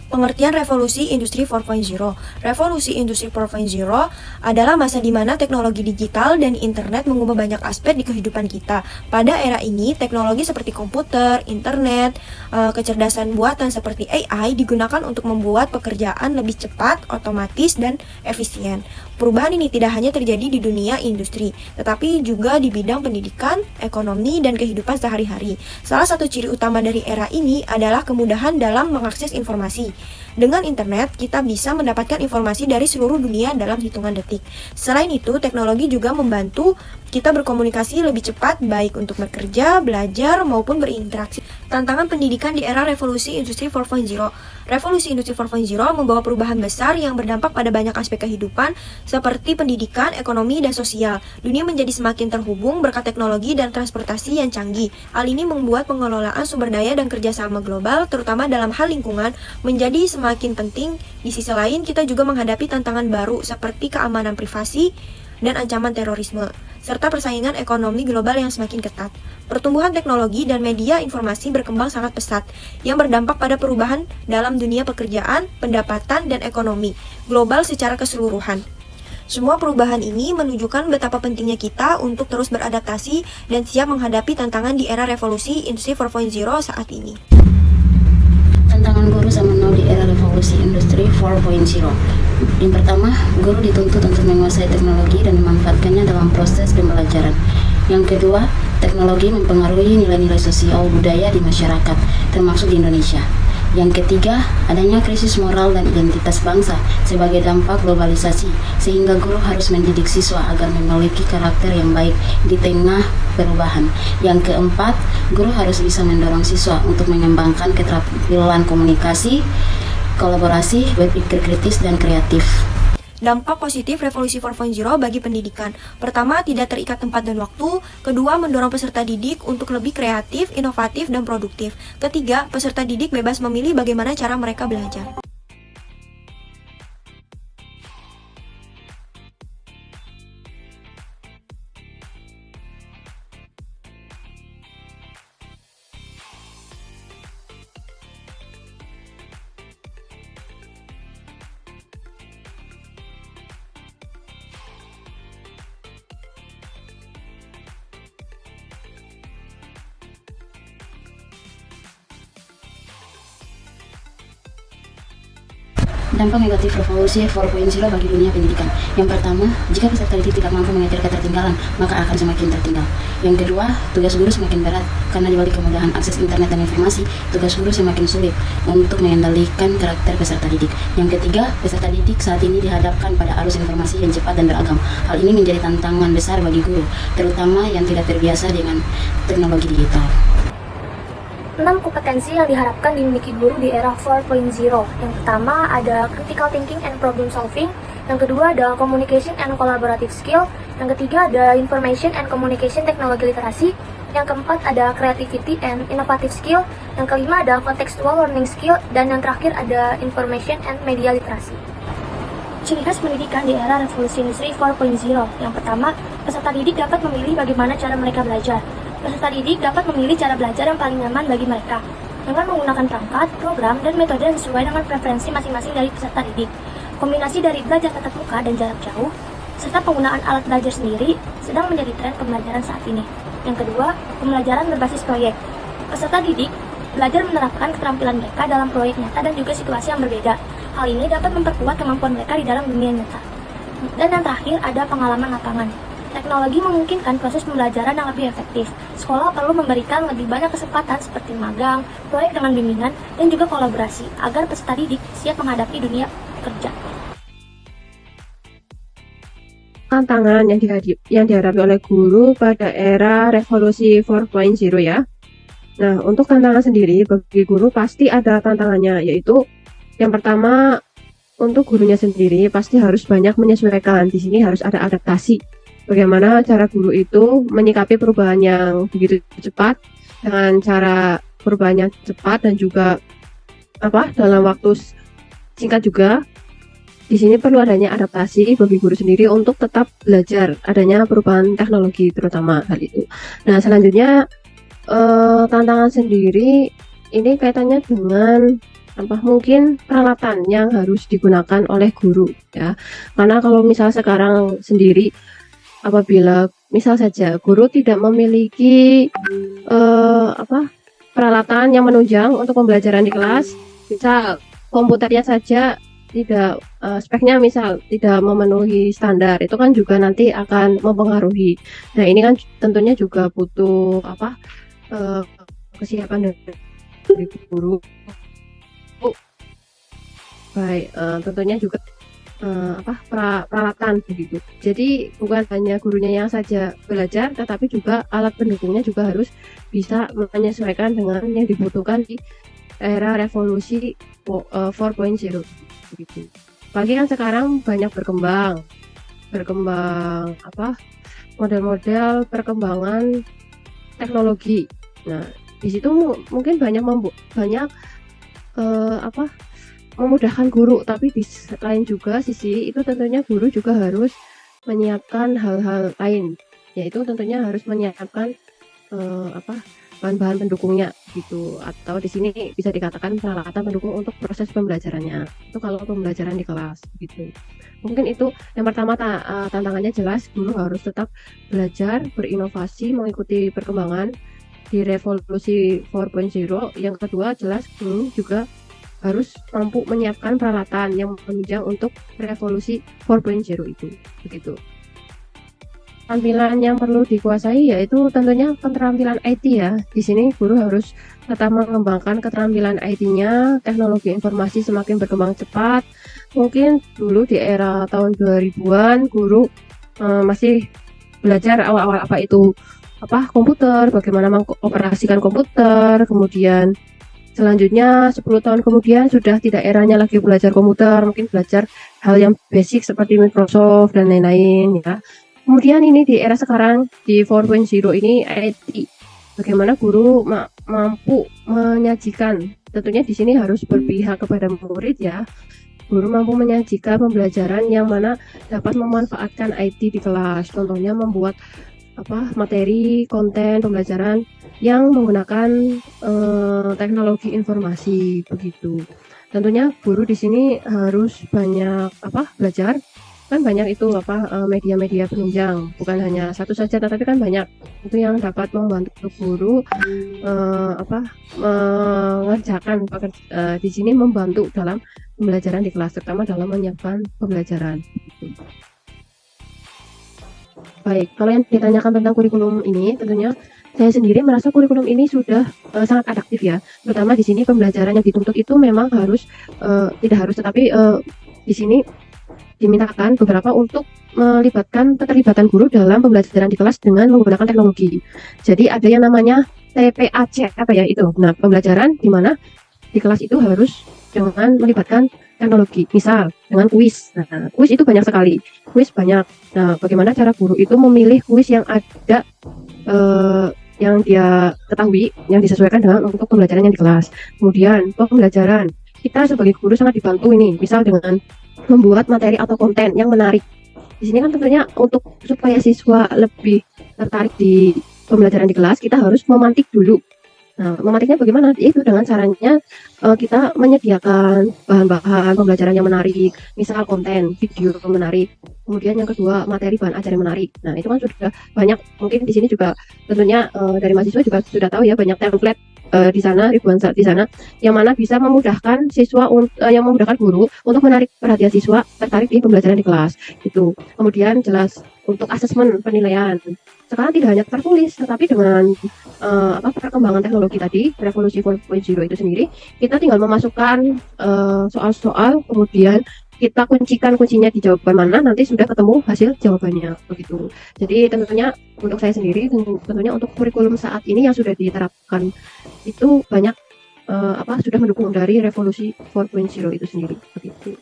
Pengertian revolusi industri 4.0. Revolusi industri 4.0 adalah masa di mana teknologi digital dan internet mengubah banyak aspek di kehidupan kita. Pada era ini, teknologi seperti komputer, internet, kecerdasan buatan seperti AI digunakan untuk membuat pekerjaan lebih cepat, otomatis, dan efisien. Perubahan ini tidak hanya terjadi di dunia industri, tetapi juga di bidang pendidikan, ekonomi, dan kehidupan sehari-hari. Salah satu ciri utama dari era ini adalah kemudahan dalam mengakses informasi. Dengan internet, kita bisa mendapatkan informasi dari seluruh dunia dalam hitungan detik. Selain itu, teknologi juga membantu kita berkomunikasi lebih cepat, baik untuk bekerja, belajar, maupun berinteraksi. Tantangan pendidikan di era revolusi industri 4.0. Revolusi industri 4.0 membawa perubahan besar yang berdampak pada banyak aspek kehidupan, seperti pendidikan, ekonomi, dan sosial. Dunia menjadi semakin terhubung berkat teknologi dan transportasi yang canggih. Hal ini membuat pengelolaan sumber daya dan kerjasama global, terutama dalam hal lingkungan, menjadi semakin penting. Di sisi lain, kita juga menghadapi tantangan baru seperti keamanan privasi dan ancaman terorisme, serta persaingan ekonomi global yang semakin ketat. Pertumbuhan teknologi dan media informasi berkembang sangat pesat, yang berdampak pada perubahan dalam dunia pekerjaan, pendapatan, dan ekonomi global secara keseluruhan. Semua perubahan ini menunjukkan betapa pentingnya kita untuk terus beradaptasi dan siap menghadapi tantangan di era revolusi industri 4.0 saat ini. Tantangan guru sama nol di era revolusi industri 4.0. Yang pertama, guru dituntut untuk menguasai teknologi dan memanfaatkannya dalam proses pembelajaran. Yang kedua, teknologi mempengaruhi nilai-nilai sosial budaya di masyarakat, termasuk di Indonesia. Yang ketiga, adanya krisis moral dan identitas bangsa sebagai dampak globalisasi, sehingga guru harus mendidik siswa agar memiliki karakter yang baik di tengah perubahan. Yang keempat, guru harus bisa mendorong siswa untuk mengembangkan keterampilan komunikasi, kolaborasi, berpikir kritis, dan kreatif. Dampak positif revolusi 4.0 bagi pendidikan. Pertama, tidak terikat tempat dan waktu. Kedua, mendorong peserta didik untuk lebih kreatif, inovatif, dan produktif. Ketiga, peserta didik bebas memilih bagaimana cara mereka belajar. Dampak negatif revolusi 4.0 bagi dunia pendidikan. Yang pertama, jika peserta didik tidak mampu mengejar ketertinggalan, maka akan semakin tertinggal. Yang kedua, tugas guru semakin berat, karena dibalik kemudahan akses internet dan informasi, tugas guru semakin sulit untuk mengendalikan karakter peserta didik. Yang ketiga, peserta didik saat ini dihadapkan pada arus informasi yang cepat dan beragam. Hal ini menjadi tantangan besar bagi guru, terutama yang tidak terbiasa dengan teknologi digital. 6 kompetensi yang diharapkan dimiliki guru di era 4.0. Yang pertama ada critical thinking and problem solving. Yang kedua ada communication and collaborative skill. Yang ketiga ada information and communication technology literasi. Yang keempat ada creativity and innovative skill. Yang kelima ada contextual learning skill. Dan yang terakhir ada information and media literasi. Ciri khas pendidikan di era revolusi industri 4.0. Yang pertama, peserta didik dapat memilih bagaimana cara mereka belajar. Peserta didik dapat memilih cara belajar yang paling nyaman bagi mereka dengan menggunakan perangkat, program, dan metode yang sesuai dengan preferensi masing-masing dari peserta didik. Kombinasi dari belajar tatap muka dan jarak jauh, serta penggunaan alat belajar sendiri sedang menjadi tren pembelajaran saat ini. Yang kedua, pembelajaran berbasis proyek. Peserta didik belajar menerapkan keterampilan mereka dalam proyek nyata dan juga situasi yang berbeda. Hal ini dapat memperkuat kemampuan mereka di dalam dunia nyata. Dan yang terakhir, ada pengalaman lapangan. Teknologi memungkinkan proses pembelajaran yang lebih efektif. Sekolah perlu memberikan lebih banyak kesempatan seperti magang, proyek dengan bimbingan, dan juga kolaborasi agar peserta didik siap menghadapi dunia kerja. Tantangan yang dihadapi oleh guru pada era revolusi 4.0 ya. Nah, untuk tantangan sendiri bagi guru pasti ada tantangannya, yaitu yang pertama untuk gurunya sendiri pasti harus banyak menyesuaikan. Di sini harus ada adaptasi. Bagaimana cara guru itu menyikapi perubahan yang begitu cepat dengan cara perubahan yang cepat dan juga dalam waktu singkat juga. Di sini perlu adanya adaptasi bagi guru sendiri untuk tetap belajar adanya perubahan teknologi terutama hal itu. Nah, selanjutnya tantangan sendiri ini kaitannya dengan mungkin peralatan yang harus digunakan oleh guru ya. Karena kalau misal sekarang sendiri, apabila misal saja guru tidak memiliki peralatan yang menunjang untuk pembelajaran di kelas, misal komputernya saja tidak speknya misal tidak memenuhi standar, itu kan juga nanti akan mempengaruhi. Nah, ini kan tentunya juga butuh kesiapan dari guru. Baik, tentunya juga peralatan begitu. Jadi bukan hanya gurunya yang saja belajar, tetapi juga alat pendukungnya juga harus bisa menyesuaikan dengan yang dibutuhkan di era revolusi 4.0 begitu. Apalagi kan sekarang banyak berkembang model-model perkembangan teknologi. Nah, di situ mungkin banyak memudahkan guru, tapi di lain juga sisi itu tentunya guru juga harus menyiapkan hal-hal lain, yaitu tentunya harus menyiapkan bahan-bahan pendukungnya gitu, atau di sini bisa dikatakan peralatan pendukung untuk proses pembelajarannya. Itu kalau pembelajaran di kelas gitu. Mungkin itu yang pertama tantangannya jelas guru harus tetap belajar, berinovasi, mengikuti perkembangan di revolusi 4.0. Yang kedua jelas guru juga harus mampu menyiapkan peralatan yang menunjang untuk revolusi 4.0 itu begitu. Keterampilan yang perlu dikuasai yaitu tentunya keterampilan IT ya. Di sini guru harus tetap mengembangkan keterampilan IT-nya. Teknologi informasi semakin berkembang cepat. Mungkin dulu di era tahun 2000-an guru masih belajar awal-awal komputer, bagaimana mengoperasikan komputer, kemudian selanjutnya 10 tahun kemudian sudah tidak eranya lagi belajar komputer, mungkin belajar hal yang basic seperti Microsoft dan lain-lain ya. Kemudian ini di era sekarang di 4.0 ini IT, bagaimana guru mampu menyajikan, tentunya di sini harus berpihak kepada murid ya. Guru mampu menyajikan pembelajaran yang mana dapat memanfaatkan IT di kelas, contohnya membuat materi, konten pembelajaran yang menggunakan teknologi informasi begitu. Tentunya guru di sini harus banyak belajar, kan banyak itu media-media penunjang, bukan hanya satu saja tetapi kan banyak itu yang dapat membantu guru mengerjakan di sini, membantu dalam pembelajaran di kelas, terutama dalam menyiapkan pembelajaran. Baik, kalau yang ditanyakan tentang kurikulum ini, tentunya saya sendiri merasa kurikulum ini sudah sangat adaptif ya. Terutama di sini pembelajaran yang dituntut itu memang harus tidak harus, tetapi di sini dimintakan beberapa untuk melibatkan keterlibatan guru dalam pembelajaran di kelas dengan menggunakan teknologi. Jadi ada yang namanya TPAC itu. Nah, pembelajaran di mana di kelas itu harus dengan melibatkan teknologi, misal dengan kuis. Nah, kuis itu banyak sekali, kuis banyak. Nah, bagaimana cara guru itu memilih kuis yang ada yang dia ketahui, yang disesuaikan dengan untuk pembelajaran yang di kelas. Kemudian pembelajaran, kita sebagai guru sangat dibantu ini, misal dengan membuat materi atau konten yang menarik. Di sini kan tentunya untuk supaya siswa lebih tertarik di pembelajaran di kelas, kita harus memantik dulu. Nah, memantiknya bagaimana? Itu dengan caranya kita menyediakan bahan-bahan pembelajaran yang menarik, misal konten, video menarik. Kemudian yang kedua, materi bahan ajar yang menarik. Nah, itu kan sudah banyak. Mungkin di sini juga tentunya dari mahasiswa juga sudah tahu ya, banyak template di sana, ribuan di sana, yang mana bisa memudahkan siswa yang memudahkan guru untuk menarik perhatian siswa tertarik di pembelajaran di kelas. Itu. Kemudian jelas untuk asesmen penilaian. Sekarang tidak hanya tertulis, tetapi dengan perkembangan teknologi tadi, revolusi 4.0 itu sendiri, kita tinggal memasukkan soal-soal, kemudian kita kuncinya di jawaban mana, nanti sudah ketemu hasil jawabannya begitu. Jadi tentunya untuk saya sendiri, tentunya untuk kurikulum saat ini yang sudah diterapkan itu banyak sudah mendukung dari revolusi 4.0 itu sendiri begitu.